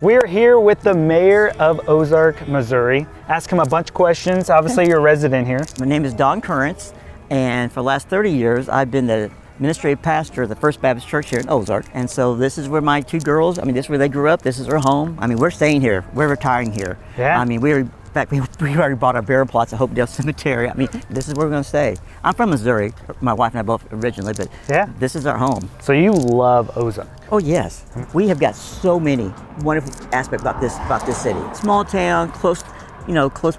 We're here with the mayor of Ozark, Missouri. Ask him a bunch of questions. Obviously, you're a resident here. My name is Don Currence, and for the last 30 years, I've been the administrative pastor of the First Baptist Church here in Ozark. And so this is where my two girls, this is where they grew up. This is their home. We're staying here. We're retiring here. Yeah. In fact, we already bought our burial plots at Hopedale Cemetery. This is where we're going to stay. I'm from Missouri. My wife and I both originally, but yeah, this is our home. So you love Ozark. Oh yes, we have got so many wonderful aspects about this city. Small town, close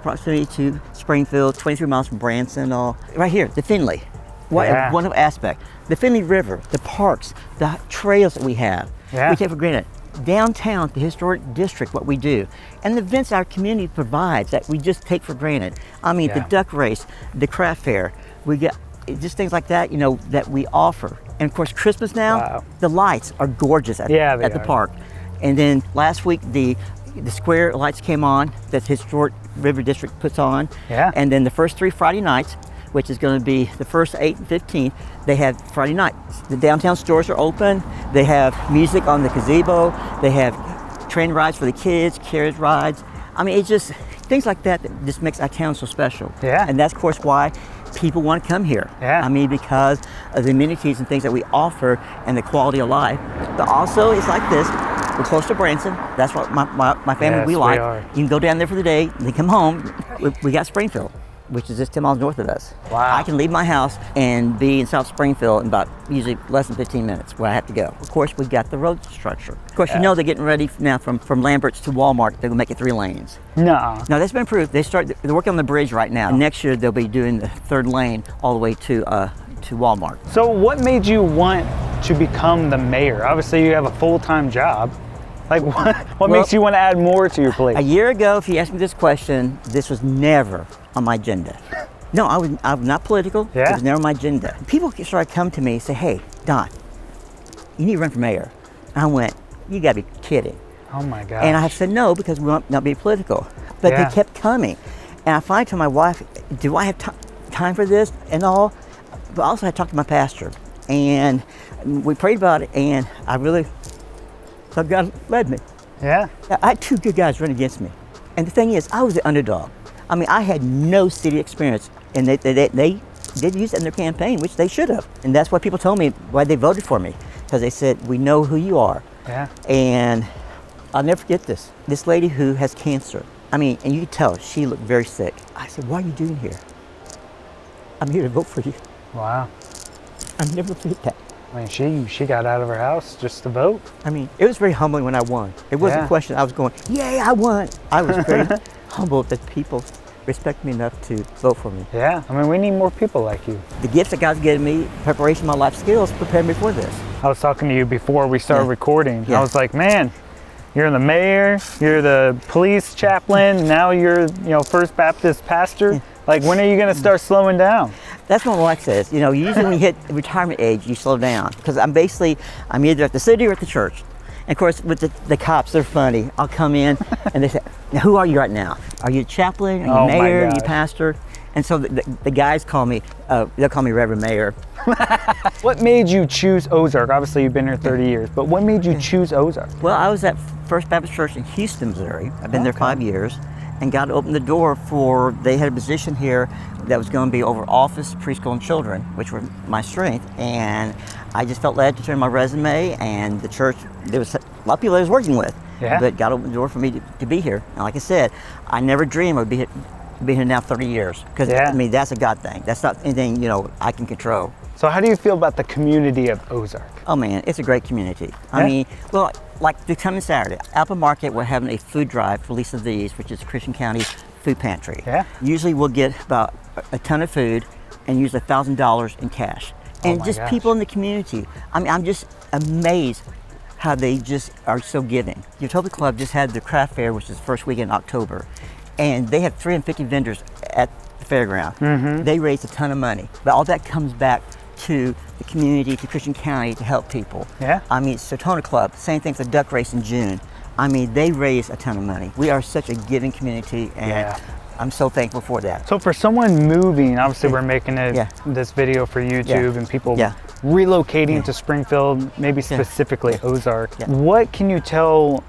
proximity to Springfield, 23 miles from Branson. All right here, the Finley. What a wonderful aspect. The Finley River, the parks, the trails that we have. Yeah. We take for granted. Downtown, the historic district, what we do, and the events our community provides that we just take for granted. The duck race, the craft fair, we get just things like that, that we offer. And of course, Christmas now, the lights are gorgeous at the park. And then last week, the square lights came on that the historic River District puts on. Yeah. And then the first 3 Friday nights, which is going to be the 1st, 8th, and 15th, they have Friday night. The downtown stores are open. They have music on the gazebo. They have train rides for the kids, carriage rides. It's just things like that just makes our town so special. Yeah. And that's, of course, why people want to come here. Yeah. because of the amenities and things that we offer and the quality of life. But also, it's like this. We're close to Branson. That's what my family, we like. You can go down there for the day, and then come home. We got Springfield, which is just 10 miles north of us. Wow. I can leave my house and be in South Springfield in about usually less than 15 minutes where I have to go. Of course, we've got the road structure. Of course, they're getting ready now from Lambert's to Walmart. They're gonna make it 3 lanes. No, that's been approved. They're working on the bridge right now. Next year, they'll be doing the 3rd lane all the way to Walmart. So what made you want to become the mayor? Obviously, you have a full-time job. Like, what makes you want to add more to your plate? A year ago, if you asked me this question, this was never on my agenda. No, I was not political. Yeah. It was never on my agenda. People started coming to me and say, "Hey, Don, you need to run for mayor." And I went, "You gotta be kidding." Oh my God. And I said no because we want not be political. But they kept coming. And I finally told my wife, do I have time for this and all? But also I talked to my pastor. And we prayed about it, and so God led me. Yeah. I had 2 good guys run against me. And the thing is, I was the underdog. I had no city experience, and they did use it in their campaign, which they should have. And that's why people told me why they voted for me, because they said, we know who you are. Yeah. And I'll never forget this. This lady who has cancer, and you could tell she looked very sick. I said, "What are you doing here?" "I'm here to vote for you." Wow. I'll never forget that. She got out of her house just to vote. It was very humbling when I won. It wasn't a question. I was going, "Yay, I won." I was very humbled that people respect me enough to vote for me. Yeah, we need more people like you. The gifts that God's given me, preparation, my life skills, prepared me for this. I was talking to you before we started recording. Yeah. I was like, man, you're the mayor, you're the police chaplain, now you're, First Baptist pastor. Yeah. Like, when are you going to start slowing down? That's what my wife says. Usually when you hit retirement age, you slow down. Because I'm either at the city or at the church. And of course, with the cops, they're funny. I'll come in and they say, "Now, who are you right now? Are you a chaplain? Are you mayor? Are you pastor?" And so the guys call me, they'll call me Reverend Mayor. What made you choose Ozark? Obviously, you've been here 30 years, but what made you choose Ozark? Well, I was at First Baptist Church in Houston, Missouri. I've been there 5 years. And God opened the door they had a position here that was going to be over office, preschool, and children, which were my strength. And I just felt led to turn my resume, and the church, there was a lot of people I was working with. Yeah. But God opened the door for me to be here. And like I said, I never dreamed I'd be here now 30 years. Because, that's a God thing. That's not anything, I can control. So how do you feel about the community of Ozark? Oh man, it's a great community. Like the coming Saturday, Apple Market, we're having a food drive for Least of These, which is Christian County's food pantry. Yeah. Usually we'll get about a ton of food and use $1,000 in cash. And just people in the community. I'm just amazed how they just are so giving. Utopia Club just had the craft fair, which is the first weekend in October. And they have 350 vendors at the fairground. Mm-hmm. They raised a ton of money. But all that comes back to the community, to Christian County, to help people. Yeah. Utopia Club, same thing for the duck race in June. They raise a ton of money. We are such a giving community, and I'm so thankful for that. So for someone moving, obviously we're making this video for YouTube and people relocating to Springfield, maybe specifically Ozark. What can you tell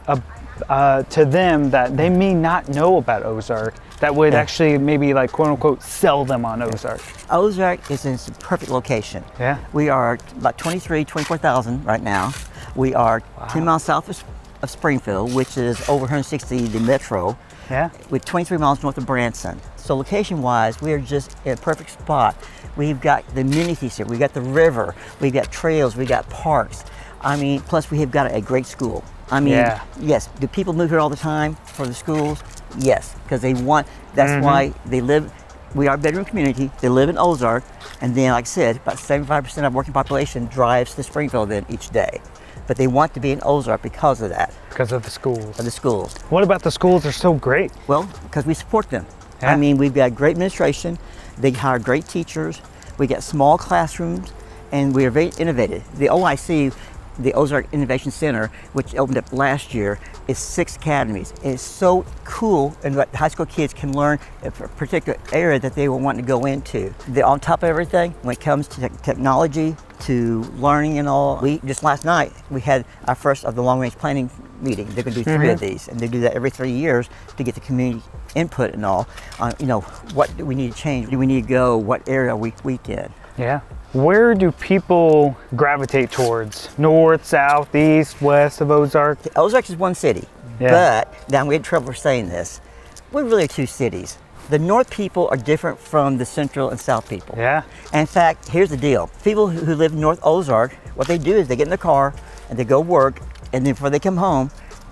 to them that they may not know about Ozark that would actually maybe like quote unquote sell them on Ozark? Ozark is in a perfect location. Yeah. We are about 24,000 right now. We are 10 miles south of Springfield, which is over 160 the metro. Yeah. With 23 miles north of Branson. So location-wise, we are just in a perfect spot. We've got the amenities here. We've got the river. We've got trails. We've got parks. I mean, plus we have got a great school. I mean, yes. Do people move here all the time for the schools? Yes, because they want. That's why they live. We are a bedroom community. They live in Ozark, and then, like I said, about 75% of working population drives to Springfield then each day. But they want to be in Ozark because of that. Because of the schools. Of the schools. What about the schools are so great? Well, because we support them. Yeah. I mean, we've got great administration. They hire great teachers. We got small classrooms, and we are very innovative. The OIC, the Ozark Innovation Center, which opened up last year, is 6 academies. It's so cool, and what high school kids can learn a particular area that they will want to go into. They're on top of everything when it comes to technology, to learning and all. We just last night we had our first of the long-range planning meeting. They're going to do 3 of these, and they do that every 3 years to get the community input and all. You know, what do we need to change? Do we need to go? What area we in? Yeah. Where do people gravitate towards? North, south, east, west of Ozark? Ozark is one city, but now we had trouble saying this. We're really 2 cities. The north people are different from the central and south people. Yeah. And in fact, here's the deal. People who live in North Ozark, what they do is they get in the car and they go work, and then before they come home,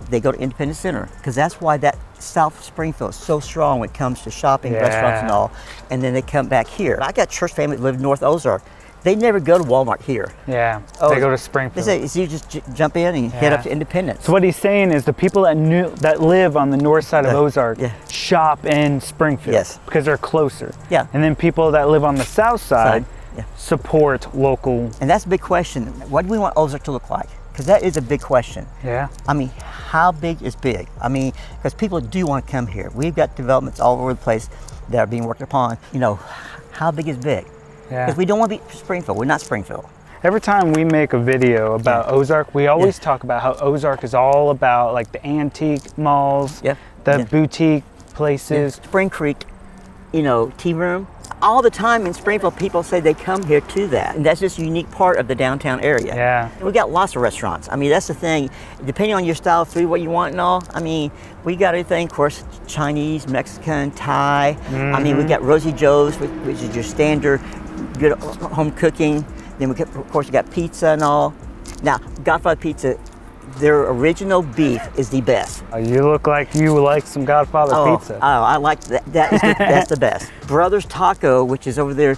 they go to Independence Center, because that's why that South Springfield is so strong when it comes to shopping, restaurants and all. And then they come back here. I got church family that live in North Ozark. They never go to Walmart here. Yeah, they go to Springfield. They say, so you just jump in and head up to Independence. So what he's saying is the people that live on the north side of Ozark shop in Springfield. Yes. Because they're closer. Yeah. And then people that live on the south side support local. And that's a big question. What do we want Ozark to look like? Because that is a big question. Yeah. I mean, how big is big? I mean, because people do want to come here. We've got developments all over the place that are being worked upon. You know, how big is big? Yeah. Because we don't want to be Springfield. We're not Springfield. Every time we make a video about Ozark, we always talk about how Ozark is all about like the antique malls, the boutique places. Spring Creek, you know, tea room. All the time in Springfield, people say they come here to that. And that's just a unique part of the downtown area. Yeah. And we got lots of restaurants. I mean, that's the thing. Depending on your style of food, what you want and all, I mean, we got everything, of course, Chinese, Mexican, Thai. I mean, we got Rosie Joe's, which is your standard good home cooking. Then of course, we got pizza and all. Now, Godfather Pizza, their original beef is the best. You look like you like some Godfather pizza. Oh, I like that. That's the best. Brothers Taco, which is over there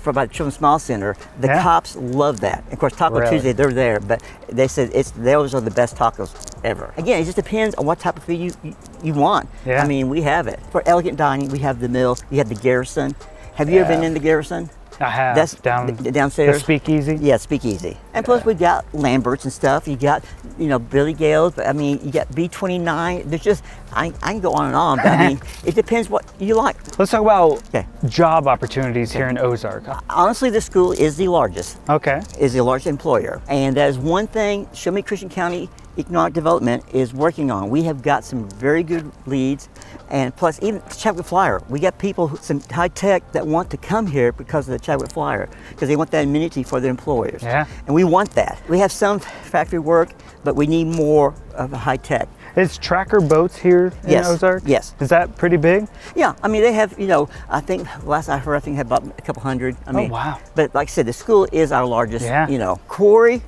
by the Children's Smile Center, the cops love that. Of course, Taco Tuesday, they're there, but they said those are the best tacos ever. Again, it just depends on what type of food you want. Yeah. I mean, we have it. For elegant dining, we have the Mill, we have the Garrison. Have you ever been in the Garrison? I have. That's downstairs. The Speakeasy? Yeah, Speakeasy. And plus we got Lambert's and stuff. You got, you know, Billy Gale's, but I mean, you got B29. There's just, I can go on and on, but I mean, it depends what you like. Let's talk about job opportunities here in Ozark. Honestly, the school is the largest. Okay. Is the largest employer. And that is one thing Show Me Christian County Economic Development is working on. We have got some very good leads, and plus even Chadwick Flyer. We got people, some high tech that want to come here because of the Chadwick Flyer, because they want that amenity for their employers. Yeah. And we want that. We have some factory work, but we need more of a high tech. Is Tracker Boats here in Ozark? Yes. Is that pretty big? Yeah, I mean, they have, you know, I think last I heard, I think they had about a couple hundred. I mean, oh, wow. But like I said, the school is our largest, Yeah. you know. Quarry.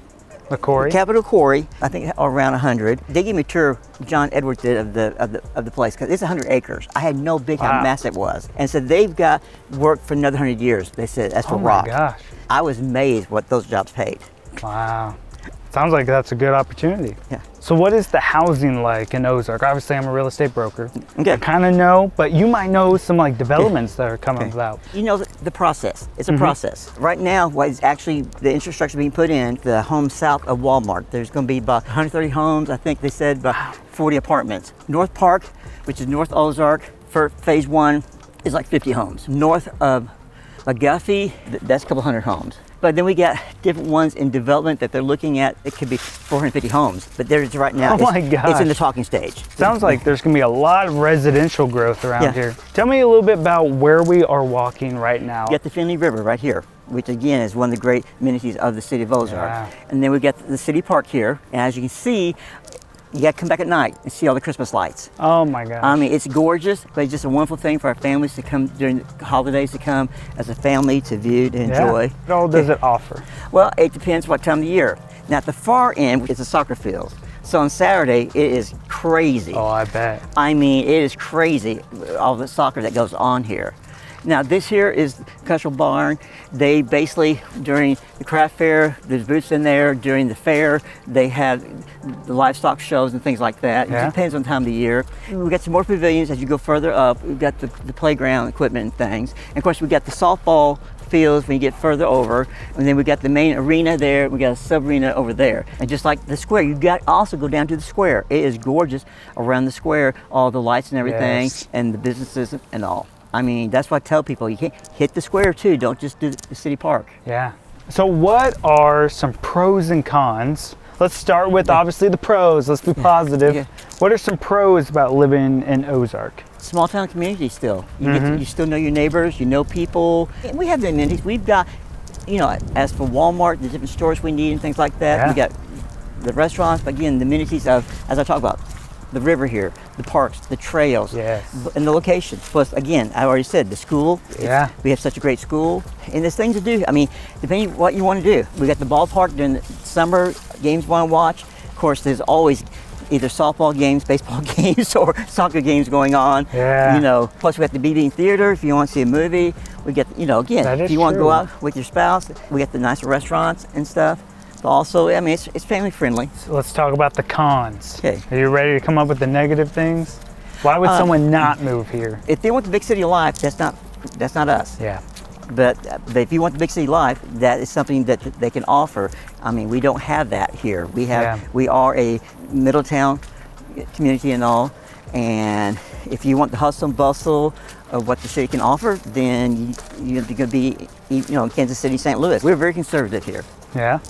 The quarry? Capital Quarry, I think around 100. They gave me a tour, John Edwards did, of the place, because it's 100 acres. I had no big how massive it was. And so they've got work for another 100 years, they said, that's for rock. Oh my gosh. I was amazed what those jobs paid. Wow. Sounds like that's a good opportunity. Yeah. So what is the housing like in Ozark? Obviously, I'm a real estate broker. Okay. I kind of know, but you might know some like developments that are coming about. You know the process. It's a process. Right now, what is actually the infrastructure being put in, the home south of Walmart. There's going to be about 130 homes. I think they said about 40 apartments. North Park, which is North Ozark, for phase 1 is like 50 homes. North of McGuffey, that's a couple hundred homes. But then we got different ones in development that they're looking at. It could be 450 homes, but there's right now. Oh my gosh. It's in the talking stage. Sounds like there's going to be a lot of residential growth around here. Tell me a little bit about where we are walking right now. You got the Finley River right here, which again is one of the great amenities of the city of Ozark. Yeah. And then we got the city park here, and as you can see, you got to come back at night and see all the Christmas lights. Oh my gosh. I mean, it's gorgeous, but it's just a wonderful thing for our families to come during the holidays, to come as a family to view, to enjoy. What all does it offer? Well, it depends what time of the year. Now, at the far end is a soccer field. So on Saturday, it is crazy. Oh, I bet. I mean, it is crazy, all the soccer that goes on here. Now, this here is the Cultural Barn. They basically, during the craft fair, there's booths in there. During the fair, they have the livestock shows and things like that. Yeah. It depends on the time of the year. We've got some more pavilions as you go further up. We've got the playground equipment and things. And of course, we've got the softball fields when you get further over. And then we got the main arena there. We got a sub-arena over there. And just like the square, you got also go down to the square. It is gorgeous around the square, all the lights and everything, and the businesses and all. I mean, that's what I tell people. You can't hit the square too. Don't just do the city park. Yeah. So what are some pros and cons? Let's start with obviously the pros. Let's be positive. What are some pros about living in Ozark? Small town community still. You still know your neighbors, you know people. And we have the amenities. We've got, you know, as for Walmart, the different stores we need and things like that. We got the restaurants, but again, the amenities of, as I talk about, the river here, the parks, the trails, and the locations. Plus, again, I already said the school. We have such a great school, and there's things to do. I mean, depending on what you want to do. We got the ballpark during the summer games you want to watch. Of course, there's always either softball games, baseball games, or soccer games going on. You know, plus we got the BB Theater if you want to see a movie. We get, you know, again, if you want to go out with your spouse, we got the nicer restaurants and stuff. But also, I mean, it's family friendly. So let's talk about the cons. Okay. Are you ready to come up with the negative things? Why would someone not move here? If they want the big city life, that's not us. But if you want the big city life, that is something that they can offer. I mean, we don't have that here. We are a middle town community and all. And if you want the hustle and bustle of what the city can offer, then you're going to be, you know, Kansas City, St. Louis. We're very conservative here.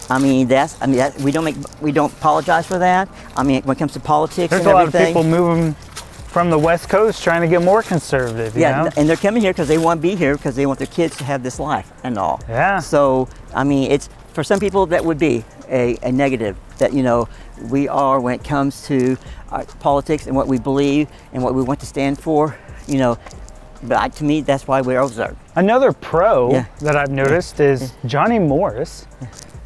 I mean, we don't apologize for that. I mean, when it comes to politics there's and everything. There's a lot of people moving from the West Coast trying to get more conservative, you know? And they're coming here because they want to be here because they want their kids to have this life and all. So, I mean, it's, for some people that would be a negative that, you know, we are when it comes to politics and what we believe and what we want to stand for, you know. But to me, that's why we're Ozark. Another pro that I've noticed is Johnny Morris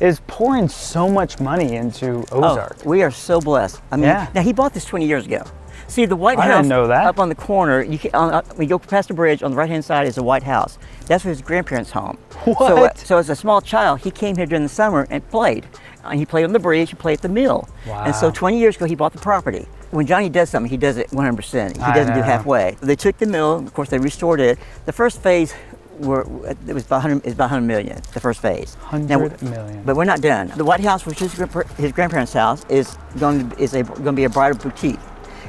is pouring so much money into Ozark. Oh, we are so blessed. I mean, now he bought this 20 years ago. See, the White House I didn't know that. Up on the corner, you can, when you go past the bridge, on the right-hand side is the White House. That's his grandparents' home. What? So as a small child, he came here during the summer and played. He played on the bridge, he played at the mill. And so 20 years ago, he bought the property. When Johnny does something, he does it 100%. He doesn't do halfway. They took the mill, of course, they restored it. The first phase, it was about 100 million, the first phase. 100 million. But we're not done. The White House, which is his grandparents' house, is going to be a bridal boutique.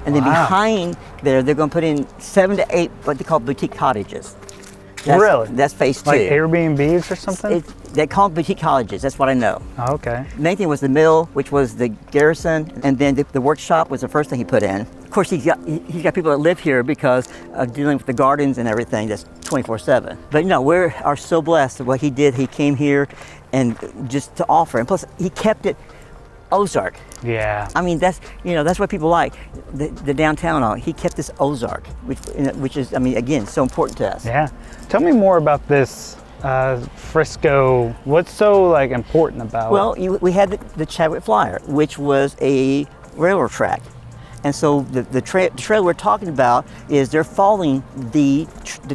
And then behind there, they're going to put in 7 to 8 what they call boutique cottages. Really? That's phase 2. Like Airbnbs or something? They call them boutique cottages. That's what I know. Oh, okay. The main thing was the mill, which was the garrison, and then the workshop was the first thing he put in. Of course, he's got people that live here because of dealing with the gardens and everything. That's 24/7. But you know, we are so blessed that what he did. He came here, and just to offer, and plus he kept it Ozark. I mean, that's what people like, the downtown. He kept this Ozark, which is, I mean, again, so important to us. Tell me more about this Frisco. What's so like important about it? Well, we had the Chadwick Flyer, which was a railroad track. And so the trail we're talking about is they're following the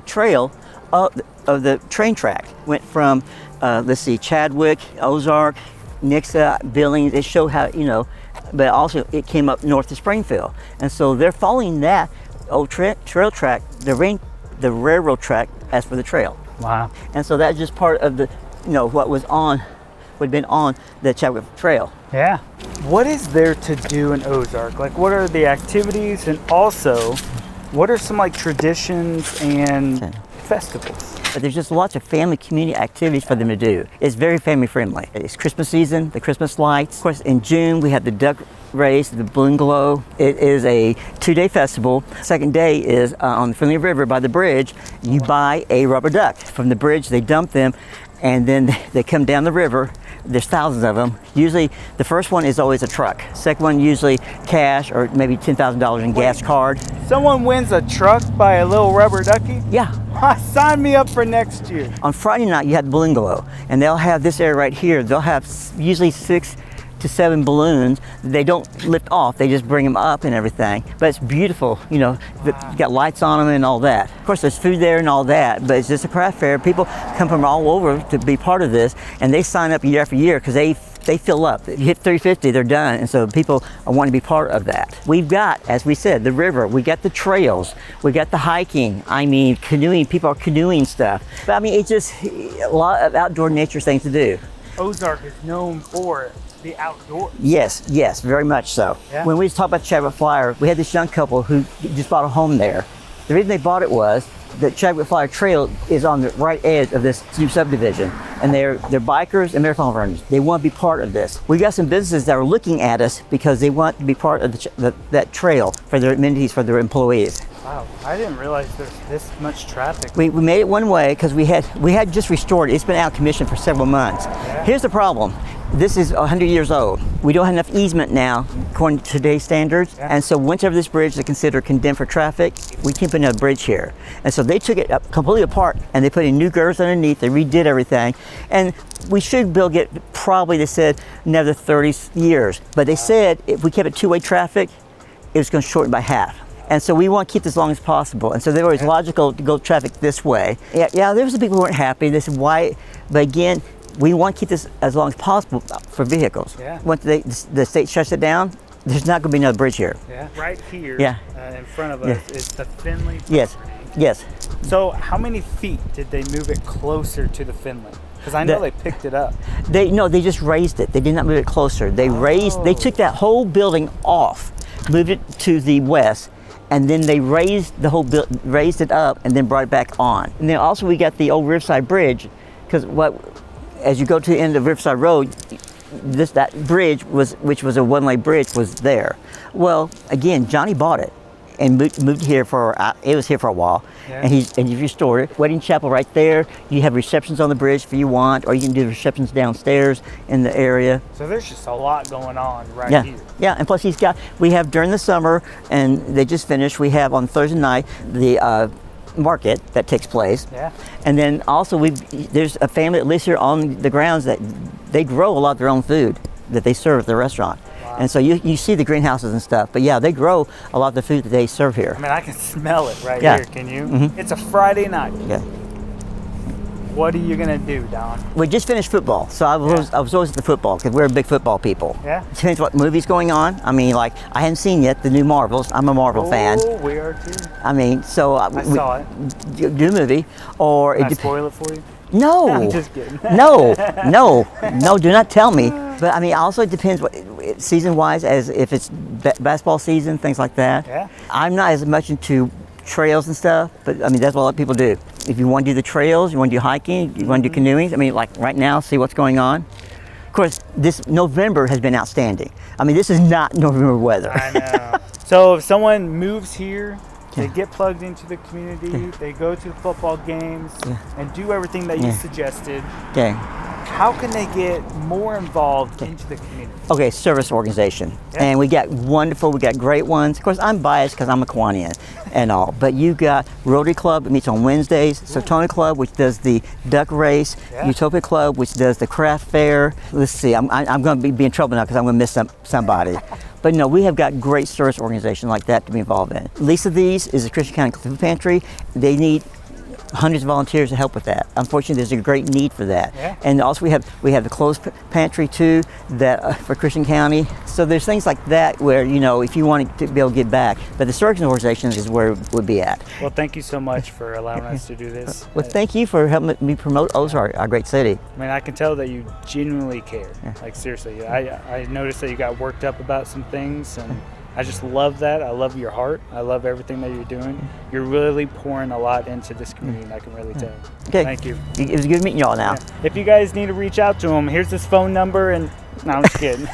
trail of the train track. Went from, let's see, Chadwick, Ozark, Nixa, Billings. It showed how, you know, but also it came up north to Springfield. And so they're following that old trail track, the railroad track, as for the trail. Wow. And so that's just part of the, you know, what had been on the Chadwick Trail. What is there to do in Ozark? Like, what are the activities, and also, what are some like traditions and festivals? But there's just lots of family community activities for them to do. It's very family friendly. It's Christmas season, the Christmas lights. Of course, in June we have the duck race, the balloon glow. It is a 2-day festival. Second day is on the Finley River by the bridge. You buy a rubber duck. From the bridge they dump them, and then they come down the river. There's thousands of them. Usually the first one is always a truck. Second one usually cash or maybe $10,000 in gas card. Someone wins a truck by a little rubber ducky? Yeah. Sign me up for next year. On Friday night you have the balloon glow, and they'll have this area right here. They'll have usually 6 to 7 balloons. They don't lift off, they just bring them up and everything. But it's beautiful, you know, you got lights on them and all that. Of course there's food there and all that, but it's just a craft fair. People come from all over to be part of this, and they sign up year after year because they fill up. If you hit 350, they're done, and so people want to be part of that. We've got, as we said, the river, we got the trails, we got the hiking, I mean canoeing, people are canoeing stuff. But I mean, it's just a lot of outdoor nature things to do. Ozark is known for the outdoors. Yes, very much so. Yeah. When we talked about Chadwick Flyer, we had this young couple who just bought a home there. The reason they bought it was that Chadwick Flyer Trail is on the right edge of this new subdivision, and they're bikers and marathon runners. They want to be part of this. We got some businesses that are looking at us because they want to be part of that trail for their amenities for their employees. Wow, I didn't realize there's this much traffic. We made it one way because we had just restored it. It's been out of commission for several months. Yeah. Here's the problem. This is 100 years old. We don't have enough easement now, according to today's standards. Yeah. And so whenever this bridge is considered condemned for traffic, we can't put another bridge here. And so they took it up completely apart, and they put in new girders underneath. They redid everything. And we should be able to get, probably they said, another 30 years. But they said if we kept it two-way traffic, it was going to shorten by half. And so we want to keep this as long as possible. And so they were always logical to go traffic this way. Yeah, there was some people who weren't happy. They said, why? But again, we want to keep this as long as possible for vehicles. Yeah. Once the state shuts it down, there's not going to be another bridge here. Yeah. Right here, yeah. In front of us is the Finley. Yes. So how many feet did they move it closer to the Finley? Because I know they picked it up. They just raised it. They did not move it closer. They took that whole building off, moved it to the west, and then they raised raised it up and then brought it back on. And then also we got the old Riverside Bridge, because as you go to the end of Riverside Road, that bridge which was a one-lane bridge was there. Well, again, Johnny bought it and moved here it was here for a while, and he restored it. Wedding chapel right there. You have receptions on the bridge if you want, or you can do receptions downstairs in the area. So there's just a lot going on here. Yeah, and plus we have during the summer, and they just finished, we have on Thursday night the market that takes place. Yeah. And then also there's a family that lives here on the grounds that they grow a lot of their own food that they serve at the restaurant. Wow. And so you see the greenhouses and stuff, but yeah, they grow a lot of the food that they serve here. I mean, I can smell it right here, can you? Mm-hmm. It's a Friday night. Yeah. What are you gonna do, Don? We just finished football, so I was always at the football because we're big football people. Yeah. Depends what movie's going on. I mean, like I hadn't seen yet the new Marvels. I'm a Marvel fan. Oh, we are too. I mean, so I saw it. Do a movie, or Can I spoil it for you? No. I'm just kidding. No. Do not tell me. But I mean, also it depends what season-wise, as if it's basketball season, things like that. Yeah. I'm not as much into trails and stuff, but I mean that's what a lot of people do. If you want to do the trails, you want to do hiking, you want to do canoeing. I mean, like right now, see what's going on. Of course, this November has been outstanding. I mean, this is not November weather. I know. So if someone moves here, they get plugged into the community, they go to the football games, and do everything that you suggested. Okay. How can they get more involved into the community? Okay, service organization. Yeah. And we got great ones. Of course, I'm biased because I'm a Kiwanian and all, but you got Rotary Club, it meets on Wednesdays, Sotona Club, which does the duck race, Utopia Club, which does the craft fair. Let's see, I'm going to be in trouble now because I'm going to miss somebody. But no, we have got great service organizations like that to be involved in. Least of these is the Christian County Food Pantry. They need hundreds of volunteers to help with that. Unfortunately, there's a great need for that. Yeah. And also we have the closed pantry too, that for Christian County. So there's things like that where, you know, if you want to be able to give back, but the service organizations is where it would be at. Well, thank you so much for allowing us to do this. Well, thank you for helping me promote Ozark, our great city. I mean, I can tell that you genuinely care. Like seriously, I noticed that you got worked up about some things, and I just love that. I love your heart. I love everything that you're doing. You're really pouring a lot into this community, and I can really tell. Okay. Thank you. It was good meeting y'all now. Yeah. If you guys need to reach out to him, here's his phone number, and no, I'm just kidding.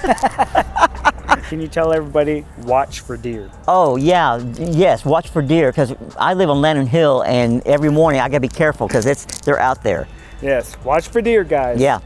Can you tell everybody, watch for deer? Oh yeah, yes, watch for deer, because I live on Lantern Hill, and every morning I gotta be careful because they're out there. Yes, watch for deer, guys. Yeah.